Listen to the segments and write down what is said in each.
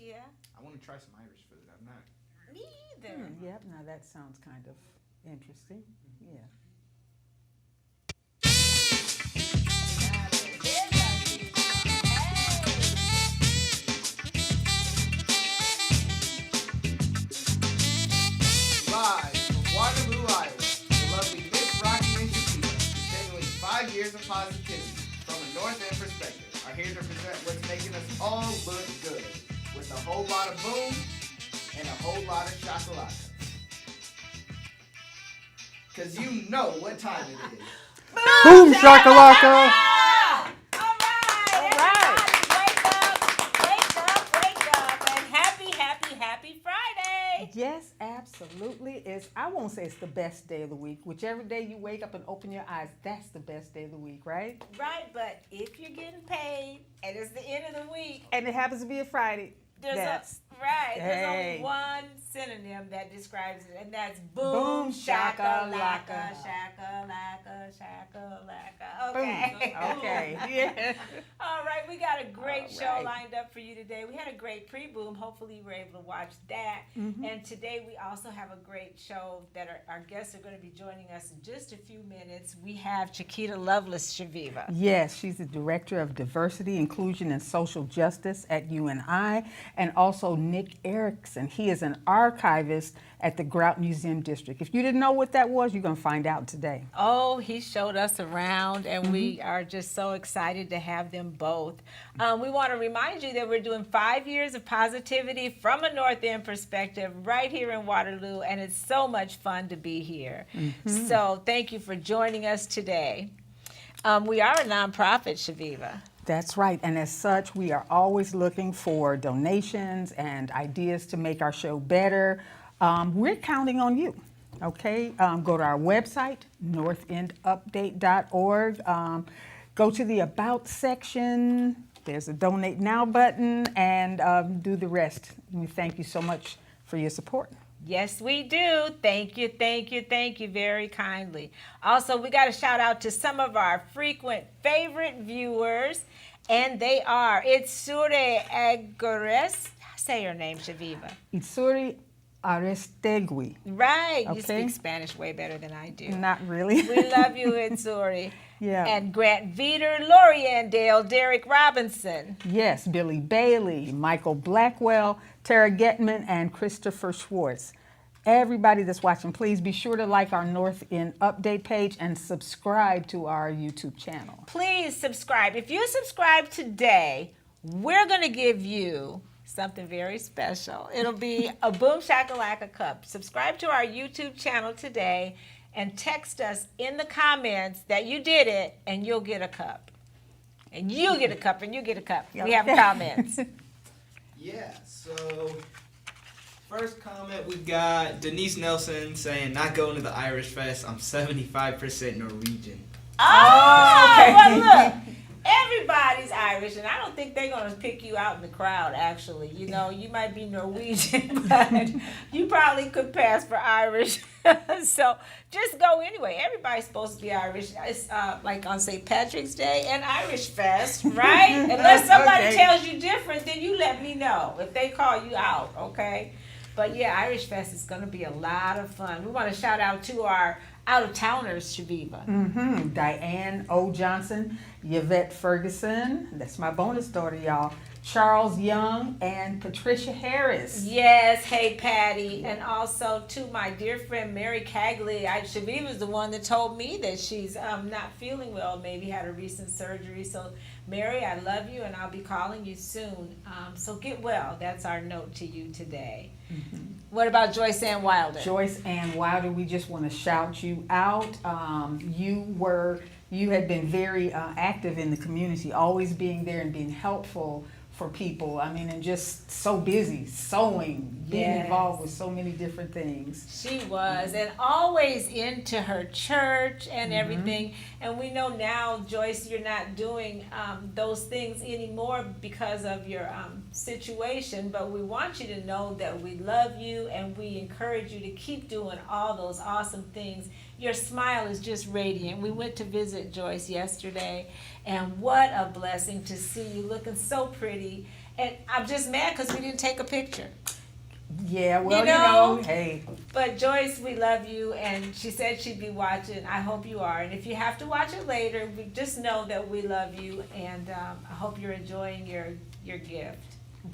Yeah. I want to try some Irish food. I'm not. Me either. Yep, now that sounds kind of interesting. Yeah. Live from Waterloo, Iowa, the lovely Miss Rocki and Chiquita, continuing 5 years of positivity from a North End perspective, are here to present what's making us all look good, with a whole lot of boom and a whole lot of shakalaka. Cause you know what time it is. Boom shakalaka! Yes, absolutely. I won't say it's the best day of the week. Whichever day you wake up and open your eyes, that's the best day of the week, right? Right, but if you're getting paid and it's the end of the week, and it happens to be a Friday, there's only one synonym that describes it, and that's boom, Boom, shakalaka, shakalaka. shakalaka, shakalaka. Okay. Boom. Okay. Yeah. All right, we got a great All show right. lined up for you today. We had a great pre-boom. Hopefully you were able to watch that. Mm-hmm. And today we also have a great show that our guests are going to be joining us in just a few minutes. We have Chiquita Loveless, Chaveevah. Yes, she's the Director of Diversity, Inclusion, and Social Justice at UNI, and also Nick Erickson. He is an archivist at the Grout Museum District. If you didn't know what that was, you're going to find out today. Oh, he showed us around, and we are just so excited to have them both. We want to remind you that we're doing 5 years of positivity from a North End perspective right here in Waterloo, and it's so much fun to be here. So thank you for joining us today. We are a nonprofit, Chaveevah. That's right, and as such, we are always looking for donations and ideas to make our show better. We're counting on you, okay? Go to our website, northendupdate.org. Go to the About section. There's a Donate Now button, and do the rest. We thank you so much for your support. Yes, we do. Thank you, thank you, thank you very kindly. Also, we got to shout out to some of our frequent favorite viewers, and they are Itsure Agores. Say your name, Chaveevah. Itsuri Arestegui. Right. You Okay. speak Spanish way better than I do. Not really. We love you, Itsuri. Yeah. And Grant Veter, Lorianne Dale, Derek Robinson. Yes, Billy Bailey, Michael Blackwell, Tara Getman, and Christopher Schwartz. Everybody that's watching, please be sure to like our North End Update page and subscribe to our YouTube channel. Please subscribe. If you subscribe today, we're going to give you something very special. It'll be a Boom Shakalaka cup. Subscribe to our YouTube channel today and text us in the comments that you did it, and you'll get a cup. And you'll get a cup, and you get a cup. We have comments. Yeah, so first comment we got Denise Nelson saying, not going to the Irish Fest. I'm 75% Norwegian. Oh, okay. well, look. Everybody's Irish, and I don't think they're going to pick you out in the crowd, actually. You know, you might be Norwegian, but you probably could pass for Irish. So just go anyway. Everybody's supposed to be Irish. It's like on St. Patrick's Day and Irish Fest, right? Unless somebody Okay. tells you different, then you let me know if they call you out, okay? But yeah, Irish Fest is going to be a lot of fun. We want to shout out to our out-of-towners, Chaveevah. Diane O. Johnson, Yvette Ferguson, that's my bonus daughter, y'all, Charles Young, and Patricia Harris. Yes, hey Patty, and also to my dear friend Mary Cagley. Chaveevah's the one that told me that she's not feeling well, maybe had a recent surgery. So Mary, I love you, and I'll be calling you soon. So get well. That's our note to you today. What about Joyce Ann Wilder? Joyce Ann Wilder, we just want to shout you out. You had been very active in the community, always being there and being helpful for people. I mean, and just so busy, sewing, being Yes. involved with so many different things. She was, and always into her church and everything. And we know now, Joyce, you're not doing those things anymore because of your situation, but we want you to know that we love you and we encourage you to keep doing all those awesome things. Your smile is just radiant. We went to visit Joyce yesterday, and what a blessing to see you looking so pretty And I'm just mad because we didn't take a picture. Yeah, well, You know? hey. But Joyce, we love you, and she said she'd be watching. I hope you are. And if you have to watch it later, we just know that we love you, and I hope you're enjoying your gift.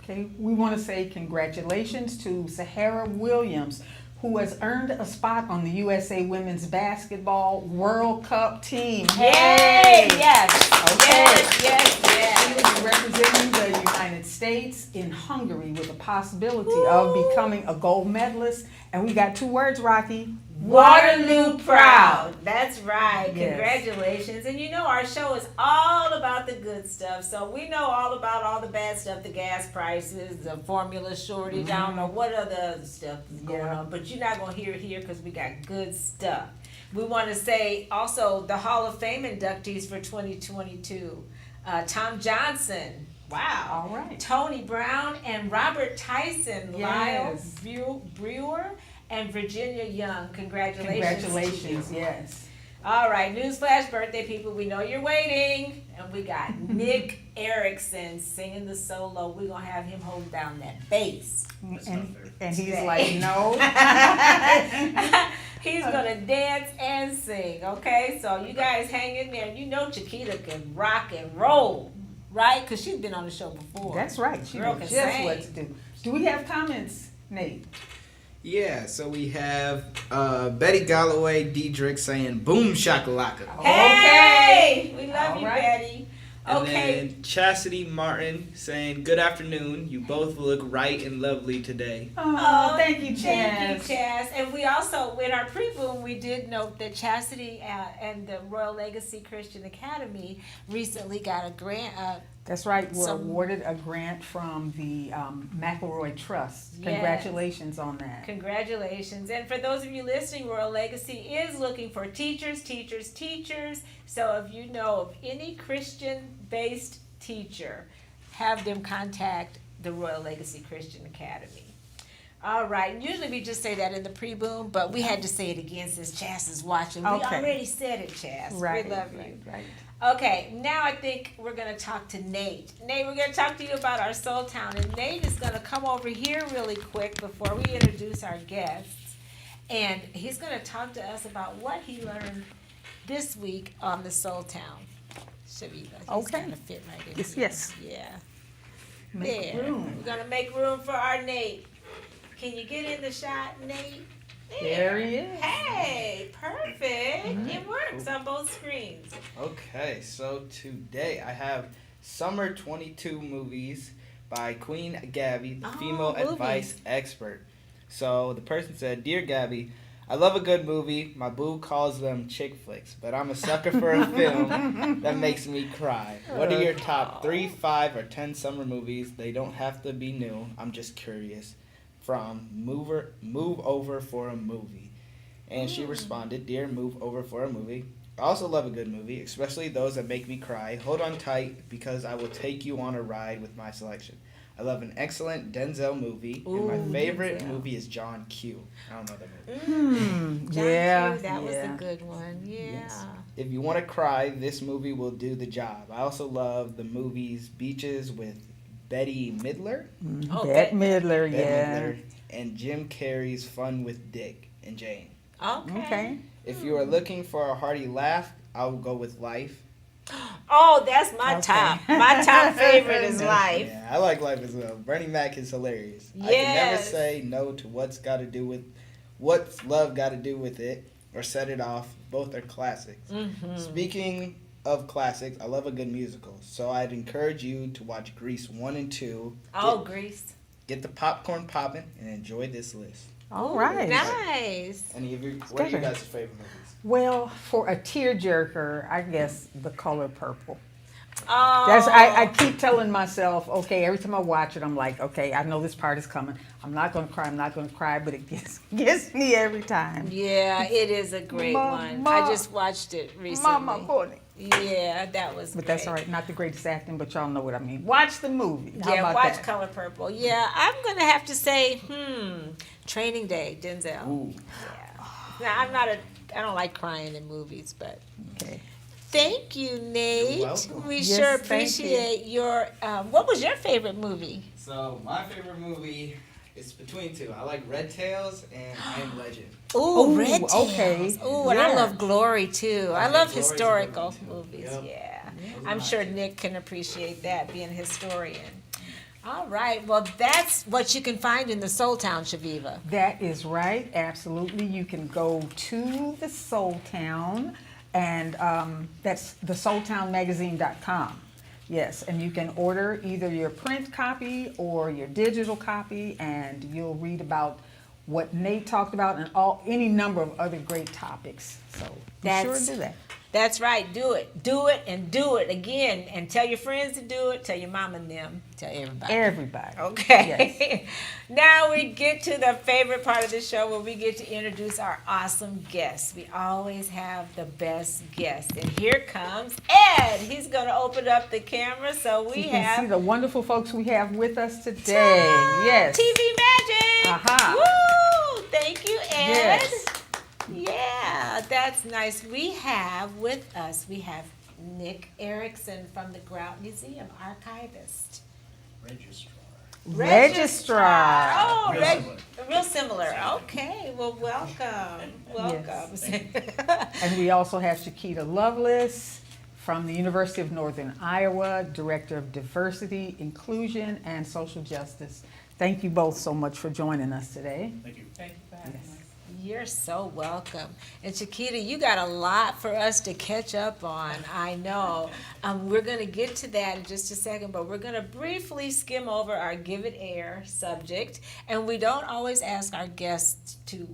Okay, we want to say congratulations to Sahara Williams, who has earned a spot on the USA Women's Basketball World Cup team. Yay! Yes. Okay. Yes. She will be representing the United States in Hungary with the possibility of becoming a gold medalist. And we got 2 words, Rocki. Waterloo proud. That's right. Yes. Congratulations. And you know our show is all about the good stuff. So we know all about all the bad stuff, the gas prices, the formula shortage. I don't know what other stuff is going on, but you're not going to hear it here because we got good stuff. We want to say also the Hall of Fame inductees for 2022. Tom Johnson. Wow. All right. Tony Brown and Robert Tyson. Yes. Lyle Brewer and Virginia Young. Congratulations. Congratulations, yes. All right, newsflash, birthday people, we know you're waiting. And we got Nick Erickson singing the solo. We're going to have him hold down that bass. And he's like, no. He's going to dance and sing, okay? So you guys hang in there. You know Chiquita can rock and roll, right? Because she's been on the show before. That's right. She Girl knows can just sing. what to do. Do we have comments, Nate? Yeah, so we have Betty Galloway Diedrich saying boom shakalaka. Hey! We love All you, right. Betty. And Okay. then Chastity Martin saying, good afternoon. You both look right and lovely today. Oh, thank you, Chaz. Thank you, Chaz. And we also, in our pre-boom, we did note that Chastity and the Royal Legacy Christian Academy recently got a grant. That's right. We're Some- awarded a grant from the McElroy Trust. Yes. Congratulations on that. Congratulations. And for those of you listening, Royal Legacy is looking for teachers. So if you know of any Christian-based teacher, have them contact the Royal Legacy Christian Academy. All right. And usually we just say that in the pre-boom, but we had to say it again since Chas is watching. We Okay. already said it, Chas. Right. We love you. Right. Okay, now I think we're going to talk to Nate. Nate, we're going to talk to you about our Soul Town. And Nate is going to come over here really quick before we introduce our guests. And he's going to talk to us about what he learned this week on the Soul Town. Chaveevah. He's Okay. going to fit right in Yes, here. yes. Yeah. Make There. room. We're going to make room for our Nate. Can you get in the shot, Nate? There he is. Hey, perfect. It works on both screens. Okay, so today I have Summer 22 movies by Queen Gabby, the Oh, female movies. advice expert. So the person said, Dear Gabby, I love a good movie. My boo calls them chick flicks, but I'm a sucker for a film that makes me cry. What are your top 3, 5, or 10 summer movies? They don't have to be new. I'm just curious. From Move Over for a Movie. And she responded, Dear Move Over for a Movie, I also love a good movie, especially those that make me cry. Hold on tight because I will take you on a ride with my selection. I love an excellent Denzel movie, and my favorite movie is John Q. I don't know that movie. John Yeah, Q, that was yeah. a good one. Yeah. Yes. If you want to cry, this movie will do the job. I also love the movies Beaches with Betty Midler. Oh, Bette Midler, Bette yeah. Midler, and Jim Carrey's Fun with Dick and Jane. Okay. If you are looking for a hearty laugh, I'll go with Life. Oh, that's my Okay. top. My top favorite is Life. Yeah, I like Life as well. Bernie Mac is hilarious. I can never Yes. say no to what's love got to do with it, or set it off. Both are classics. Speaking of classics, I love a good musical, so I'd encourage you to watch Grease 1 and 2. Oh, Grease. Get the popcorn popping and enjoy this list. All right. Nice. Any of you? What are you Okay. guys' favorite movies? Well, for a tearjerker, I guess The Color Purple. Oh, I keep telling myself, okay, every time I watch it, I'm like, okay, I know this part is coming. I'm not going to cry, but it gets me every time. yeah, it is a great one. I just watched it recently. Mama, boy. Yeah, that was But great. that's all right. Not the greatest acting, but y'all know what I mean. Watch the movie. How Yeah, about watch that? Color Purple. Yeah, I'm gonna have to say, Training Day, Denzel. Ooh. Yeah. Now I don't like crying in movies, but Okay. Thank you, Nate. welcome. We Yes, sure thank you. appreciate your. What was your favorite movie? So my favorite movie is between two. I like Red Tails and I Am Legend. Ooh, Ooh, Red Tails. okay. Ooh, and I Yeah. love Glory too. I Okay, love Glory's a good historical one, too. movies. Yep. Yeah, Those are I'm my sure two. Nick can appreciate that, being a historian. All right, well, that's what you can find in the Soul Town, Chaveevah. That is right, absolutely. You can go to the Soul Town, and that's the soultownmagazine.com. Yes, and you can order either your print copy or your digital copy, and you'll read about what Nate talked about and any number of other great topics. So be sure to do that. That's right. Do it, and do it again. And tell your friends to do it. Tell your mom and them. Tell everybody. Everybody. Okay. Now we get to the favorite part of the show where we get to introduce our awesome guests. We always have the best guests. And here comes Ed. He's going to open up the camera so we You can have see the wonderful folks we have with us today. Yes. TV Magic. Aha. Woo! Thank you, Ed. Yes. Yeah, that's nice. We have Nick Erickson from the Grout Museum, archivist. Registrar. Oh, Real similar. real similar. Okay, well, welcome. Welcome. And we also have Chiquita Loveless from the University of Northern Iowa, Director of Diversity, Inclusion, and Social Justice. Thank you both so much for joining us today. Thank you. Thank you for having us. You're so welcome. And Chiquita, you got a lot for us to catch up on, I know. We're going to get to that in just a second, but we're going to briefly skim over our Give It Air subject. And we don't always ask our guests to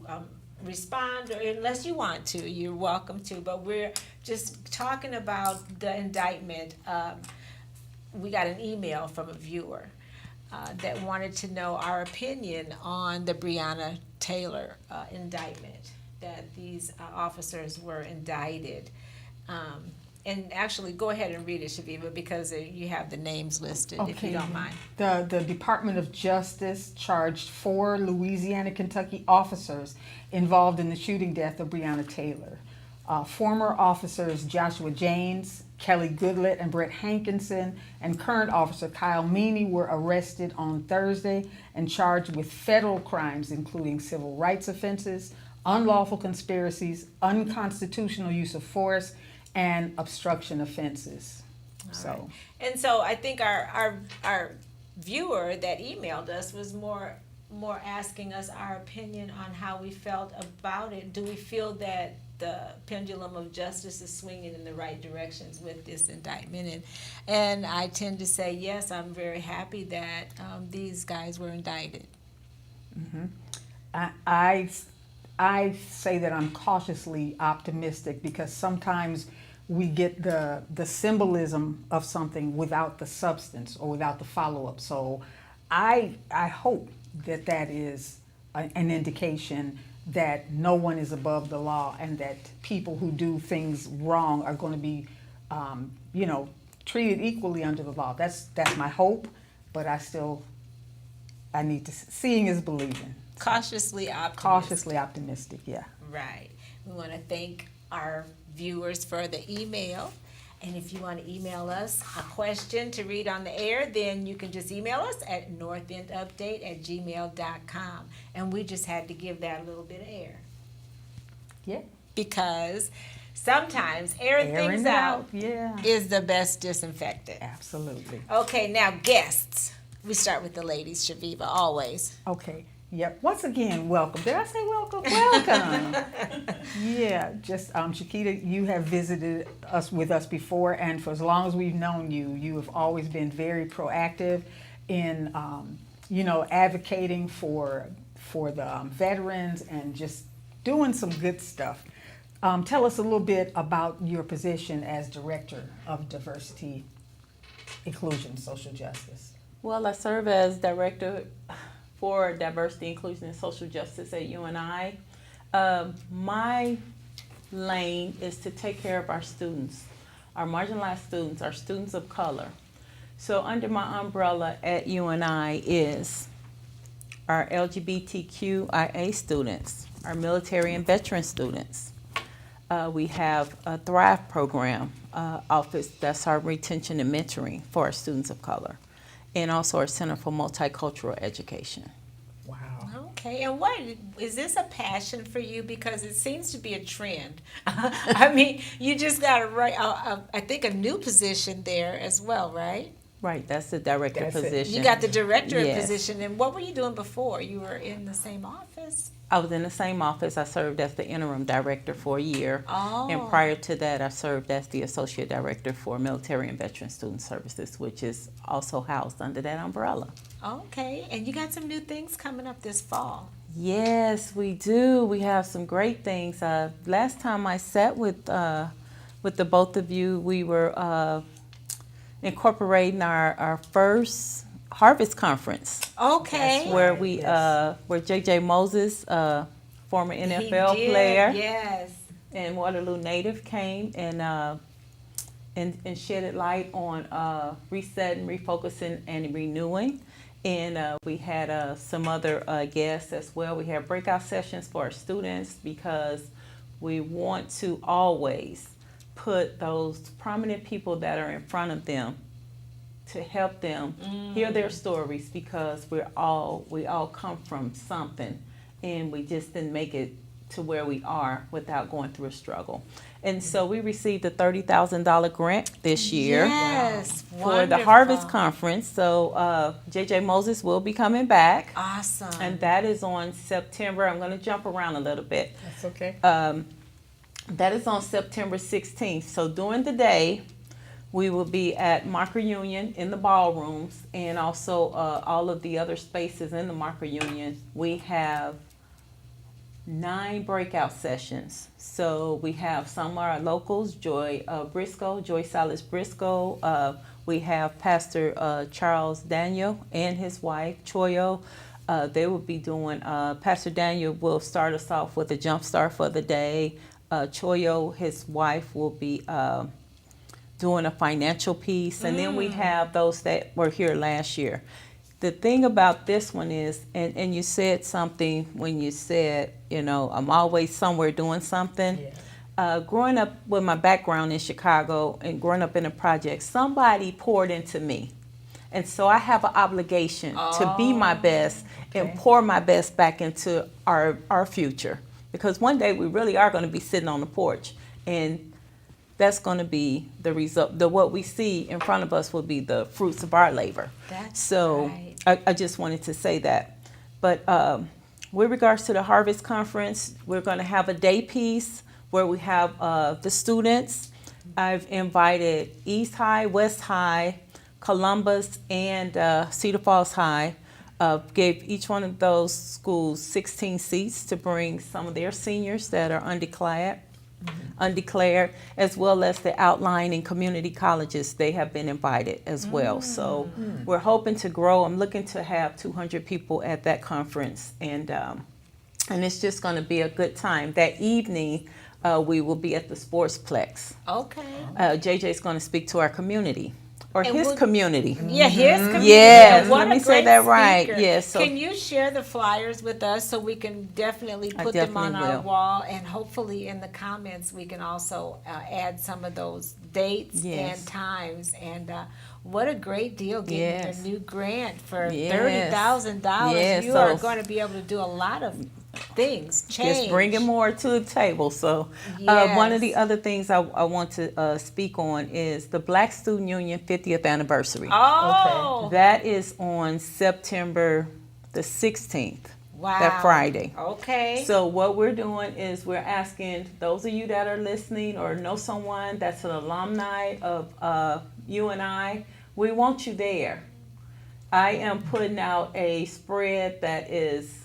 respond, or unless you want to, you're welcome to. But we're just talking about the indictment. We got an email from a viewer that wanted to know our opinion on the Breonna Taylor indictment, that these officers were indicted. And actually, go ahead and read it, Chaveevah, because you have the names listed, if you don't mind. The Department of Justice charged 4 Louisiana, Kentucky officers involved in the shooting death of Breonna Taylor. Former officers Joshua James, Kelly Goodlett, and Brett Hankinson, and current officer Kyle Meany were arrested on Thursday and charged with federal crimes, including civil rights offenses, unlawful conspiracies, unconstitutional use of force, and obstruction offenses. Right. And so I think our viewer that emailed us was more asking us our opinion on how we felt about it. Do we feel that the pendulum of justice is swinging in the right directions with this indictment? And I tend to say yes. I'm very happy that these guys were indicted. Mm-hmm. I say that I'm cautiously optimistic, because sometimes we get the symbolism of something without the substance or without the follow-up. So I hope that is an indication that no one is above the law, and that people who do things wrong are going to be, treated equally under the law. That's my hope, but I need to, seeing is believing. Cautiously optimistic. Cautiously optimistic, yeah. Right. We want to thank our viewers for the email. And if you want to email us a question to read on the air, then you can just email us at northendupdate@gmail.com. And we just had to give that a little bit of air. Yeah. Because sometimes airing things out yeah. is the best disinfectant. Absolutely. Okay, now guests. We start with the ladies, Chaveevah, always. Okay. Yep. Once again, welcome. Did I say welcome? Welcome. Yeah. Just Chiquita, you have visited us with us before, and for as long as we've known you, you have always been very proactive in, advocating for the veterans and just doing some good stuff. Tell us a little bit about your position as Director of Diversity, Inclusion, Social Justice. Well, I serve as Director for Diversity, Inclusion, and Social Justice at UNI. My lane is to take care of our students, our marginalized students, our students of color. So under my umbrella at UNI is our LGBTQIA students, our military and veteran students, We have a Thrive program office. That's our retention and mentoring for our students of color. And also our Center for Multicultural Education. Wow. Okay, and what is this a passion for you? Because it seems to be a trend. I mean, you just got I think a new position there as well, right? Right, that's the director That's it. position. You got the director Yes. position, and what were you doing before? You were in the same office? I was in the same office. I served as the interim director for a year. Oh. And prior to that, I served as the associate director for Military and Veteran Student Services, which is also housed under that umbrella. Okay, and you got some new things coming up this fall. Yes, we do. We have some great things. Last time I sat with the both of you, we were incorporating our first Harvest Conference. Okay. That's where we where J.J. Moses, former NFL He did, player yes. and Waterloo native, came and shedded light on resetting, refocusing, and renewing. And we had some other guests as well. We had breakout sessions for our students because we want to always put those prominent people that are in front of them to help them hear their stories, because we all come from something, and we just didn't make it to where we are without going through a struggle. And so we received a $30,000 grant this year. Yes, For the wonderful. Harvest Conference. So J.J. Moses will be coming back. Awesome. And that is on September. I'm going to jump around a little bit. That's okay. That is on September 16th. So during the day, we will be at Marker Union in the ballrooms, and also all of the other spaces in the Marker Union. We have 9 breakout sessions. So we have some of our locals, Joy Silas Briscoe. We have Pastor Charles Daniel and his wife, Choyo. They will be doing, Pastor Daniel will start us off with a jump start for the day. Choyo, his wife, will be doing a financial piece. And then we have those that were here last year. The thing about this one is, and you said something when you said, I'm always somewhere doing something. Yeah. Growing up with my background in Chicago and growing up in a project, somebody poured into me. And so I have an obligation to be my best and pour my best back into our future. Because one day we really are going to be sitting on the porch, and that's going to be the result. What we see in front of us will be the fruits of our labor. That's so right. I just wanted to say that. But with regards to the Harvest Conference, we're going to have a day piece where we have the students. I've invited East High, West High, Columbus, and Cedar Falls High. Gave each one of those schools 16 seats to bring some of their seniors that are undeclared, as well as the outlying and community colleges. They have been invited as well. So we're hoping to grow. I'm looking to have 200 people at that conference, and it's just going to be a good time. That evening, we will be at the Sportsplex. Okay. JJ's going to speak to our community. Or And his we'll- community. Yeah, his community. Yes, And what let me a say great that right. speaker. Yes, so- Can you share the flyers with us so we can definitely I put them on definitely our will. wall, and hopefully in the comments we can also add some of those dates Yes. and times. And what a great deal getting Yes. a new grant for Yes. $30,000. Yes, You are so- going to be able to do a lot of things. Change. Just bringing more to the table. So one of the Yes. other things I want to speak on is the Black Student Union 50th anniversary. Oh, That is on September the 16th, wow. that Friday. Okay. So what we're doing is we're asking those of you that are listening or know someone that's an alumni of UNI, we want you there. I am putting out a spread that is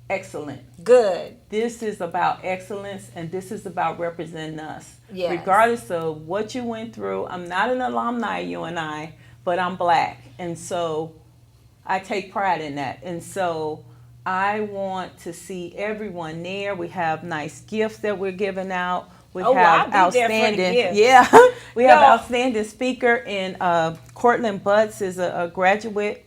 excellent. Good. This is about excellence, and this is about representing us. Yes. Regardless of what you went through, I'm not an alumni of UNI, but I'm Black. And so I take pride in that. And so I want to see everyone there. We have nice gifts that we're giving out. We Oh, have I'll be there for the outstanding, gifts. yeah. We have No. outstanding speaker, and Cortland Butts is a graduate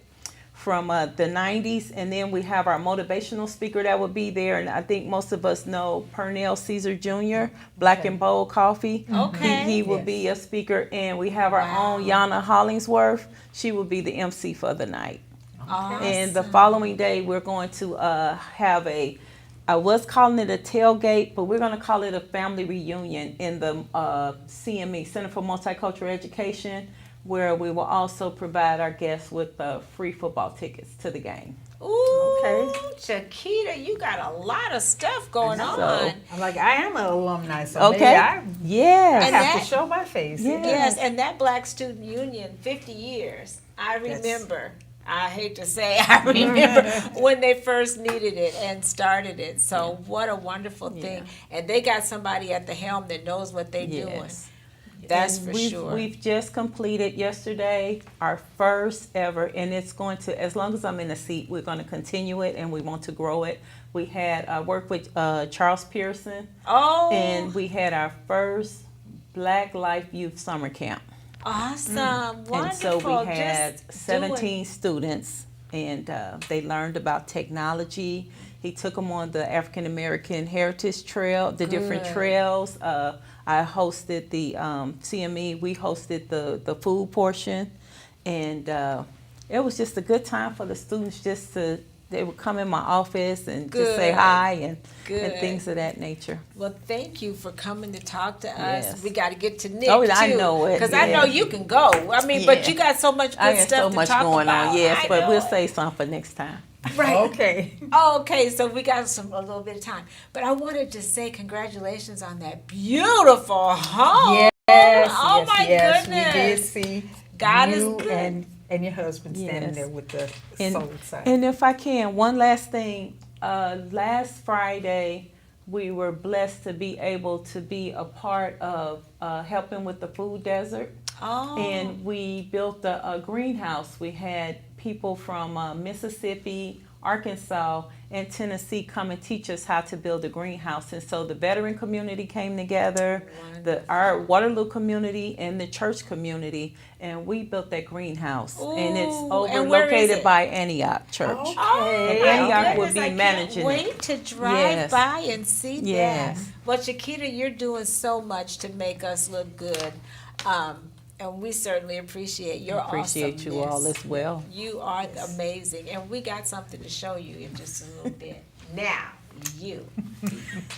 from the 90s, and then we have our motivational speaker that will be there, and I think most of us know Pernell Caesar Jr., Black and Bold Coffee. Okay. He will be a speaker, and we have our own Yana Hollingsworth. She will be the MC for the night. Awesome. And the following day, we're going to have I was calling it a tailgate, but we're going to call it a family reunion in the CME, Center for Multicultural Education, where we will also provide our guests with free football tickets to the game. Ooh, Okay. Chiquita, you got a lot of stuff going on. So- I'm like, I am an alumni, so Okay. maybe I Yeah. And have that- to show my face. Yeah. Yes, and that Black Student Union, 50 years. I remember. I hate to say, I remember when they first needed it and started it. So what a wonderful thing. And they got somebody at the helm that knows what they're doing. Yes. That's And for we've, sure. We've just completed yesterday our first ever, and it's going to, as long as I'm in the seat, we're going to continue it and we want to grow it. We had worked with Charles Pearson, Oh, and we had our first Black Life Youth Summer Camp. awesome. Wonderful. And so we had Just 17 students, and they learned about technology. He took them on the African American Heritage Trail, the different Good. trails. I hosted the CME. We hosted the food portion, and it was just a good time for the students. They would come in my office and just say Good. hi and Good. things of that nature. Well, thank you for coming to talk to us. Yes. We got to get to Nick Oh, too. I know it, Because I know yeah. you can go. I mean, but Yeah. you got so much good I got stuff so to much talk going about. on, yes, I but know we'll it. save some for next time. Right. Okay. Okay, so we got a little bit of time. But I wanted to say congratulations on that beautiful home. Yes, Oh yes, my yes. goodness. We did see God is you good. and your husband standing Yes. there with the And, soul sign. and if I can, one last thing. Last Friday, we were blessed to be able to be a part of helping with the food desert. Oh. And we built a greenhouse. We had people from Mississippi, Arkansas, and Tennessee come and teach us how to build a greenhouse. And so the veteran community came together, our Waterloo community, and the church community, and we built that greenhouse. And it's Ooh, and where is located it? by Antioch Church. Okay. Oh, And my Antioch will goodness, be I can't managing it. wait to drive Yes. by and see Yes. that. Well, Chiquita, you're doing so much to make us look good. And we certainly appreciate your Appreciate you all awesomeness. as well. You are amazing. And we got something to show you in just a little bit. Now, you.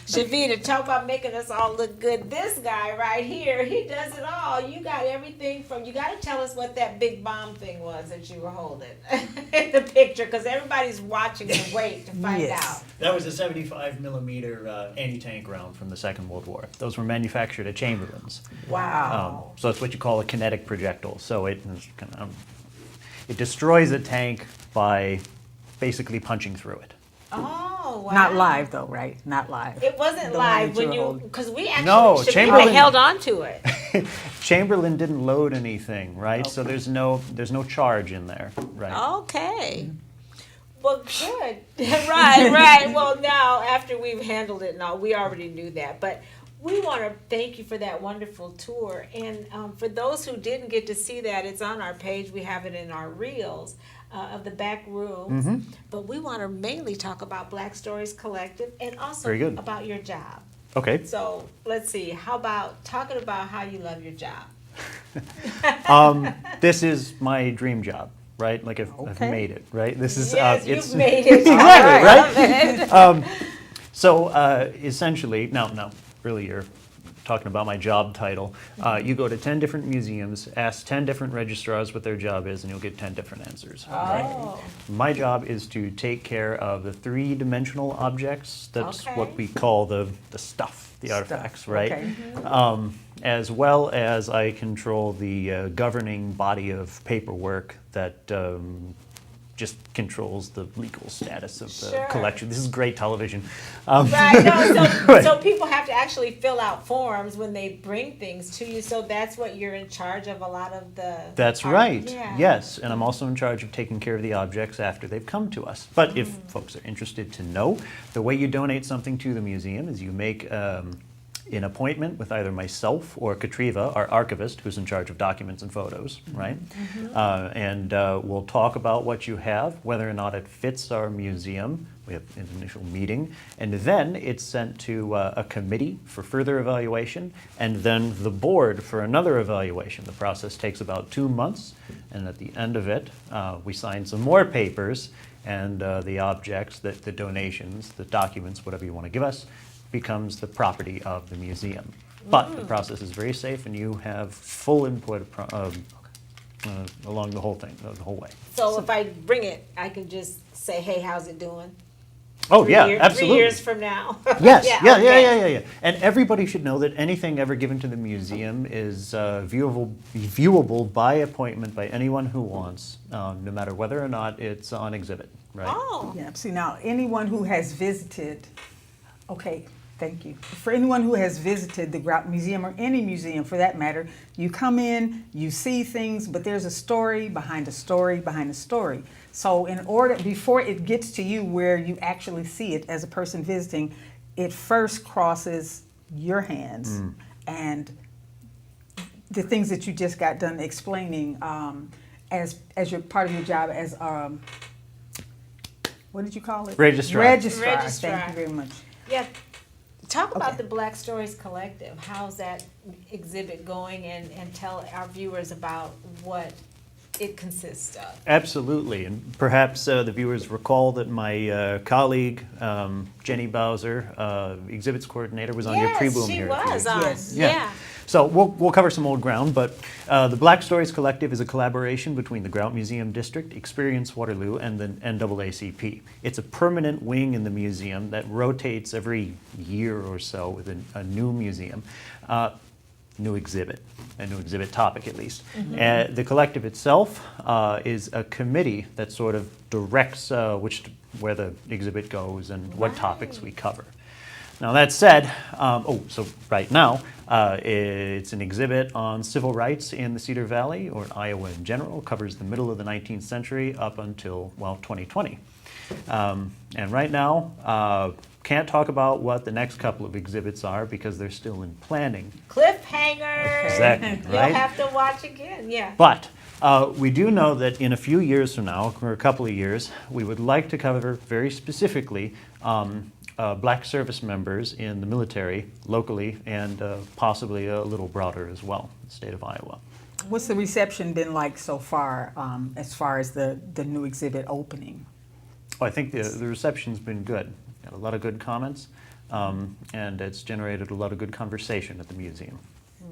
Chaveevah, talk about making us all look good. This guy right here, he does it all. You got everything from, you got to tell us what that big bomb thing was that you were holding in the picture, because everybody's watching and wait to find Yes. out. That was a 75 millimeter anti-tank round from the Second World War. Those were manufactured at Chamberlain's. Wow. So it's what you call a kinetic projectile. So it destroys a tank by basically punching through it. Oh, wow. Not live though, right? Not live. It wasn't The one live that when were you, holding. because we actually, No, Chaveevah Chamberlain- held on to it. Chamberlain didn't load anything, right? So there's no charge in there, right? Okay. Well, good. right. Well, now, after we've handled it and all, we already knew that. But we want to thank you for that wonderful tour. And for those who didn't get to see that, it's on our page. We have it in our reels of the back rooms. Mm-hmm. But we want to mainly talk about Black Stories Collective and also Very good. about your job. Okay. So let's see. How about talking about how you love your job? This is my dream job, right? Like I've Okay. made it, right? This is Yes, it's you've made it. Exactly, right? So essentially, no, really, you're talking about my job title. You go to 10 different museums, ask 10 different registrars what their job is, and you'll get 10 different answers. right? Oh. My job is to take care of the three-dimensional objects. That's Okay. what we call the stuff, the artifacts, right? Okay. As well as I control the governing body of paperwork that just controls the legal status of the Sure. collection. This is great television. Right. No, so people have to actually fill out forms when they bring things to you. So that's what you're in charge of, a lot of the. That's art- right. Yeah. Yes, and I'm also in charge of taking care of the objects after they've come to us. But if folks are interested to know, the way you donate something to the museum is you make an appointment with either myself or Chaveevah, our archivist, who's in charge of documents and photos, right? And we'll talk about what you have, whether or not it fits our museum. We have an initial meeting, and then it's sent to a committee for further evaluation, and then the board for another evaluation. The process takes about 2 months, and at the end of it, we sign some more papers, and the objects, the donations, the documents, whatever you want to give us, becomes the property of the museum. But the process is very safe, and you have full input along the whole thing, the whole way. So if I bring it, I can just say, hey, how's it doing? Oh, 3 yeah, year- absolutely. 3 years from now. Yes, okay. yeah. And everybody should know that anything ever given to the museum is viewable by appointment by anyone who wants, no matter whether or not it's on exhibit, right? Oh. Yeah, see now, anyone who has visited, okay, thank you. For anyone who has visited the Grout Museum, or any museum for that matter, you come in, you see things, but there's a story behind a story behind a story. So in order, before it gets to you where you actually see it as a person visiting, it first crosses your hands. And the things that you just got done explaining as your part of your job as, what did you call it? Registrar. Registrar. Thank you very much. Yeah. Talk about Okay. the Black Stories Collective. How's that exhibit going? And tell our viewers about what it consists of. Absolutely, and perhaps the viewers recall that my colleague, Jenny Bowser, exhibits coordinator, was on your pre-boom she here. was on. Yes. Yeah. So we'll cover some old ground, but the Black Stories Collective is a collaboration between the Grout Museum District, Experience Waterloo, and the NAACP. It's a permanent wing in the museum that rotates every year or so with a new museum, new exhibit topic at least. The collective itself is a committee that sort of directs where the exhibit goes and what topics we cover. Now that said, so right now, it's an exhibit on civil rights in the Cedar Valley, or in Iowa in general. Covers the middle of the 19th century up until, 2020. And right now, can't talk about what the next couple of exhibits are because they're still in planning. Cliffhanger. Exactly, You'll right? have to watch again. Yeah. But we do know that in a few years from now, or a couple of years, we would like to cover very specifically Black service members in the military locally and possibly a little broader as well, in the state of Iowa. What's the reception been like so far as the new exhibit opening? Oh, I think the reception's been good. Got a lot of good comments, and it's generated a lot of good conversation at the museum.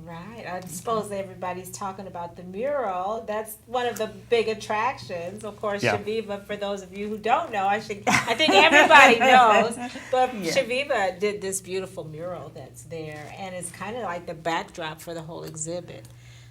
Right. I suppose everybody's talking about the mural. That's one of the big attractions. Of course, Yeah. Chaveevah, for those of you who don't know, I think everybody knows. But Yeah. Chaveevah did this beautiful mural that's there, and it's kind of like the backdrop for the whole exhibit.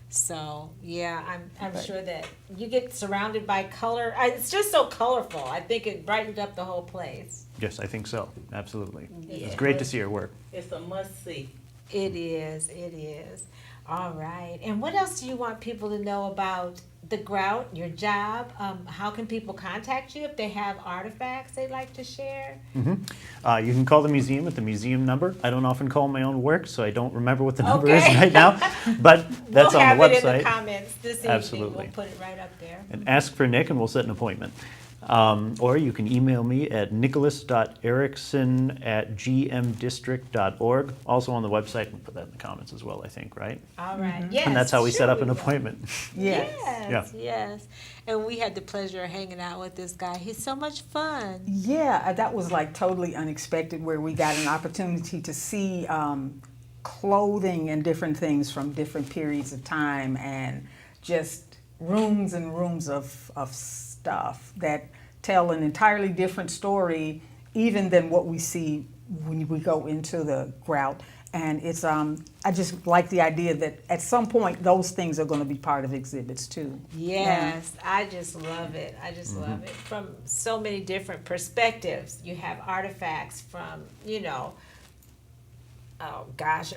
So yeah, I'm sure that you get surrounded by color. It's just so colorful. I think it brightened up the whole place. Yes, I think so. Absolutely. Yeah. It's great to see her work. It's a must-see. It is. It is. All right. And what else do you want people to know about the Grout, your job? How can people contact you if they have artifacts they'd like to share? You can call the museum at the museum number. I don't often call my own work, so I don't remember what the number is Okay. right now. But that's we'll on have the it in website. the comments this evening. Absolutely. We'll put it right up there. And ask for Nick, and we'll set an appointment. Or you can email me at nicholas.erickson@gmdistrict.org. Also on the website, we'll put that in the comments as well, I think, right? All right. Yes. And that's how we set sure up an we will. appointment. Yes. Yes. Yes. And we had the pleasure of hanging out with this guy. He's so much fun. Yeah, that was like totally unexpected where we got an opportunity to see clothing and different things from different periods of time and just rooms and rooms of stuff that tell an entirely different story even than what we see when we go into the Grout. And it's I just like the idea that at some point those things are going to be part of exhibits too. Yes, I just love it. I just love it from so many different perspectives. You have artifacts from,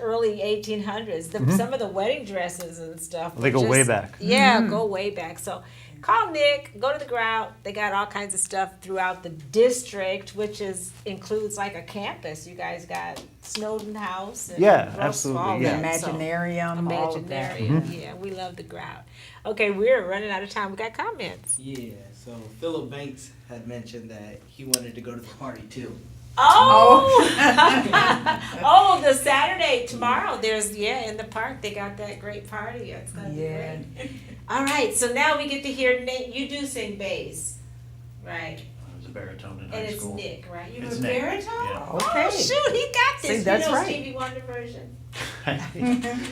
early 1800s. Some of the wedding dresses and stuff. They were go way back. Yeah, go way back. So call Nick, go to the Grout. They got all kinds of stuff throughout the district, which includes like a campus. You guys got Snowden House. And Yeah, Rose absolutely, Hall, yeah. Imaginarium, all of that. Imaginarium. Yeah, we love the Grout. Okay, we're running out of time. We got comments. Yeah, so Philip Banks had mentioned that he wanted to go to the party too. Oh, oh, the Saturday tomorrow. There's in the park they got that great party. It's gonna be great. All right, so now we get to hear Nate. You do sing bass, right? I was a baritone in And high it's school. Nick, right? You It's a Nick, baritone? yeah. Okay. Oh shoot, he got this. See, that's you know right. Stevie Wonder version. a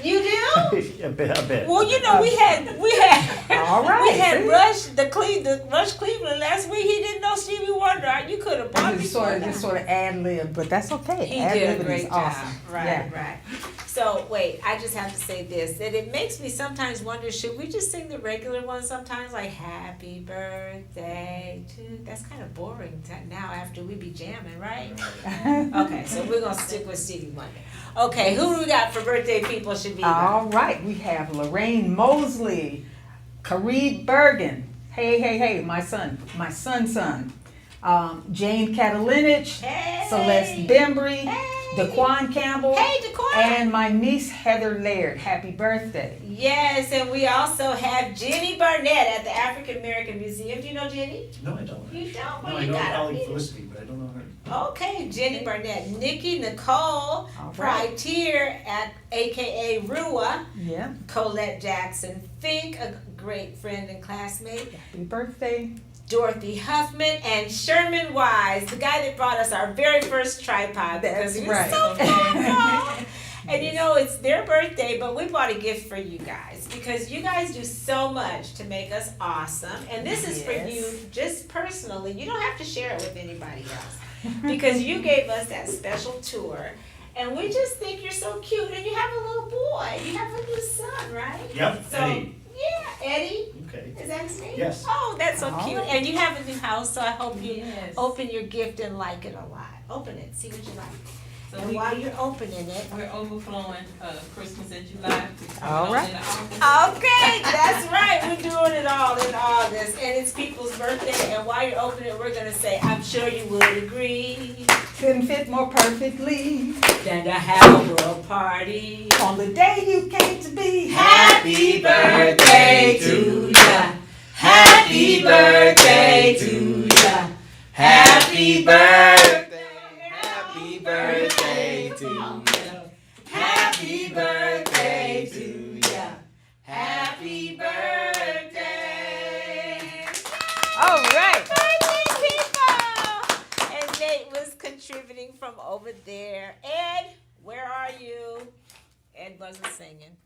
You do? bit. Well, you know we had All right, we had see? Rush Cleveland last week. He didn't know Stevie Wonder. You could have bought me Just sort of ad-lib, but that's okay. He Ad-libbing did a great is job. awesome. Right, Yeah. right. So wait, I just have to say this, that it makes me sometimes wonder, should we just sing the regular one sometimes, like Happy Birthday to, that's kind of boring now after we be jamming, right? Okay, so we're gonna stick with Stevie Wonder. Okay, who do we got for birthday people, Chaveevah? All right, we have Lorraine Mosley, Kareed Bergen, hey, my son. Jane Catalinich, Hey! Celeste Bembry, Hey! Daquan Campbell, Hey, Daquan! and my niece Heather Laird. Happy birthday. Yes, and we also have Jenny Barnett at the African American Museum. Do you know Jenny? No, I don't. You don't? No, Well, I you know gotta Holly meet her. Felicity, but I don't know her. Okay, Jenny Barnett, Nikki Nicole All right. Pritier at AKA Rua, Yeah, Colette Jackson Fink, a great friend and classmate, happy birthday. Dorothy Huffman, and Sherman Wise, the guy that brought us our very first tripod because That's he was right. so thoughtful. And you know, it's their birthday, but we bought a gift for you guys because you guys do so much to make us awesome. And this is for Yes. you just personally. You don't have to share it with anybody else because you gave us that special tour. And we just think you're so cute. And you have a little boy. You have a new son, right? Yep, So, Eddie. yeah, Eddie. Okay. Is that his name? Yes. Oh, that's so All cute. right. And you have a new house, so I hope you Yes. open your gift and like it a lot. Open it, see what you like. So And while you're opening it, we're overflowing Christmas in July. All right. okay, that's right. We're doing it all in August, and it's people's birthday. And while you're opening it, we're gonna say, "I'm sure you would agree Couldn't fit more perfectly than to have a world party." on the day you came to be. Happy birthday to ya. Happy birthday to ya. Happy birthday. Happy birthday to you. Happy birthday to ya. Happy birthday. All right. Birthday people. And Nate was contributing from over there. Ed, where are you? Ed wasn't singing.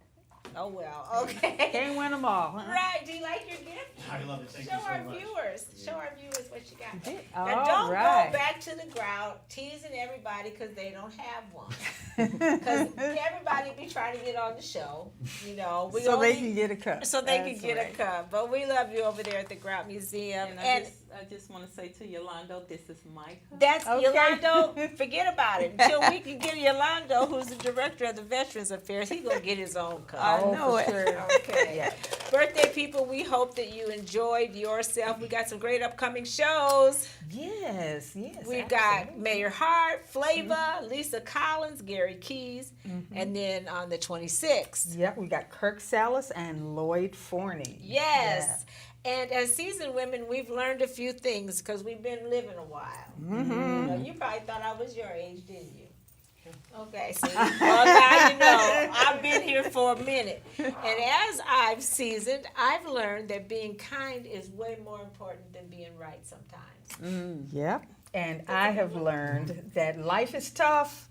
Oh well, okay. Can't win them all, huh? Right, do you like your gift? I love it. Thank Show you so our much. viewers. Show our viewers what you got. did. Now All don't right. go back to the Grout teasing everybody because they don't have one. Because everybody be trying to get on the show, you know. We So they only- can get a cup. so they That's can get right. a cup. But we love you over there at the Grout Museum. And And I just want to say to Yolando, this is my cup. that's Okay. Yolando. Forget about it. Until we can get Yolando, who's the director of the Veterans Affairs, he's going to get his own cup. I Oh, know for it. sure. Okay. Yeah. Birthday people, we hope that you enjoyed yourself. We got some great upcoming shows. Yes. We've got Mayor Hart, Flava, Lisa Collins, Gary Keys, and then on the 26th. Yep, we got Kirk Salas and Lloyd Forney. Yes. And as seasoned women, we've learned a few things because we've been living a while. You know, you probably thought I was your age, didn't you? Okay, so well, now you know I've been here for a minute. And as I've seasoned, I've learned that being kind is way more important than being right sometimes. Yep. And I have learned that life is tough,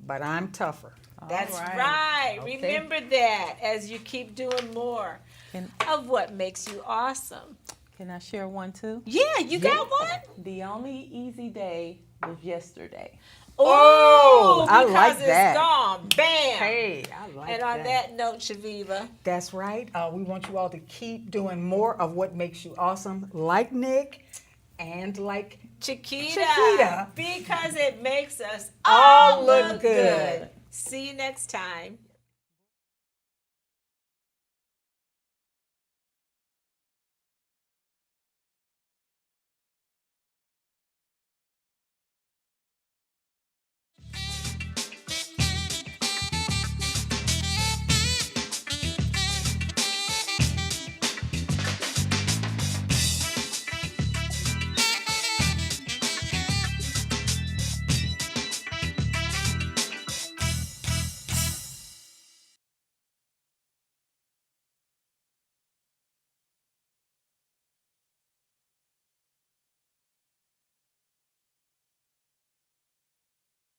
but I'm tougher. That's right. right. Okay. Remember that as you keep doing more of what makes you awesome. Can I share one too? Yeah, you got one? The only easy day was yesterday. Oh, I because like it's that. gone. Bam. Hey, I like And on that note, Chaveevah, That's right. We want you all to keep doing more of what makes you awesome, like Nick and like Chiquita, because it makes us All all look look good. good. See you next time.